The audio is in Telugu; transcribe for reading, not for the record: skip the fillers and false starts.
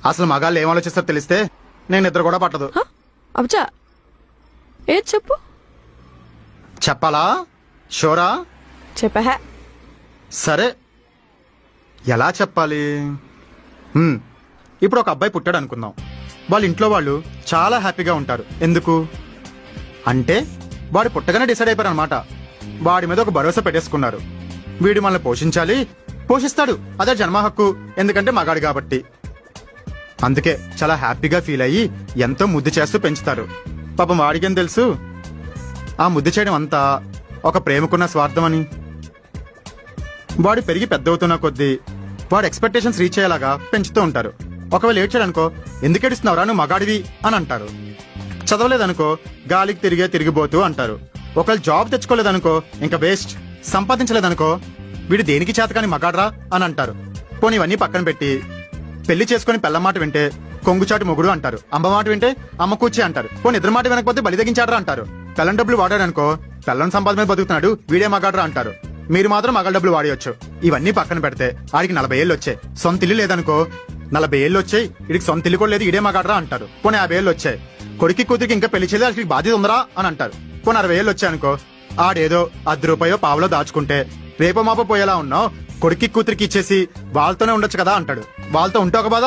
అసలు మగాళ్ళు ఏం ఆలోచిస్తారో తెలిస్తే నేను నిద్ర కూడా పట్టదు. అబ్జా ఏది చెప్పు. చెప్పాలా? షోరా? చెప్పహ. సరే, ఎలా చెప్పాలి? ఇప్పుడు ఒక అబ్బాయి పుట్టాడు అనుకుందాం. వాళ్ళ ఇంట్లో వాళ్ళు చాలా హ్యాపీగా ఉంటారు. ఎందుకు అంటే వాడు పుట్టగానే డిసైడ్ అయిపోయారు అనమాట. వాడి మీద ఒక భరోసా పెట్టేసుకున్నారు. వీడు మనల్ని పోషించాలి, పోషిస్తాడు, అదే జన్మ హక్కు, ఎందుకంటే మగాడు కాబట్టి. అందుకే చాలా హ్యాపీగా ఫీల్ అయ్యి ఎంతో ముద్దు చేస్తూ పెంచుతారు. పాపం వాడికేం తెలుసు ఆ ముద్దు చేయడం అంతా ఒక ప్రేమకున్న స్వార్థం అని. వాడు పెరిగి పెద్ద అవుతున్న కొద్దీ వాడు ఎక్స్పెక్టేషన్స్ రీచ్ అయ్యేలాగా పెంచుతూ ఉంటారు. ఒకవేళ ఏడ్చాడనుకో, ఎందుకు ఏడుస్తున్నావురా నువ్వు మగాడివి అని అంటారు. చదవలేదనుకో, గాలికి తిరిగిపోతూ అంటారు. ఒకవేళ జాబ్ తెచ్చుకోలేదనుకో, ఇంకా వేస్ట్. సంపాదించలేదనుకో, వీడు దేనికి చేతకాని మగాడ్రా అని అంటారు. పోనీ ఇవన్నీ పక్కన పెట్టి పెళ్లి చేసుకుని పెళ్ళ మాట వింటే కొంగుచాటు మొగుడు అంటారు. అమ్మ మాట వింటే అమ్మ కూర్చి అంటారు. పోనీ ఇద్దరు మాట వినకపోతే బలి తెగించాడ్రా అంటారు. పెళ్ళం డబ్బులు వాడాడనుకో, పెళ్ళం సంపాదన మీద బతుకుతున్నాడు, వీడే మగాడ్రా అంటారు. మీరు మాత్రం మగల డబ్బులు వాడేయొచ్చు. ఇవన్నీ పక్కన పెడితే ఆడికి 40 ఏళ్ళు వచ్చాయి, సొంత ఇల్లు లేదనుకో, 40 ఏళ్ళు వచ్చాయి, వీడికి సొంత ఇల్లు కూడా లేదు, ఇడే మగాడ్రా అంటారు. పోనీ 50 ఏళ్ళు వచ్చాయి, కొడుకు కూతురికి ఇంకా పెళ్లి చేయలేదు, అసలు బాధ్యత ఉందరా అని అంటారు. పోనీ 60 ఏళ్ళు వచ్చాయనుకో, ఆడేదో 10 రూపాయో పావులో దాచుకుంటే రేపో మాపో పోయేలా ఉన్నావు, కొడుక్కి కూతురికి ఇచ్చేసి వాళ్ళతోనే ఉండొచ్చు కదా అంటాడు. వాళ్ళతో ఉంటే ఒక బాధ,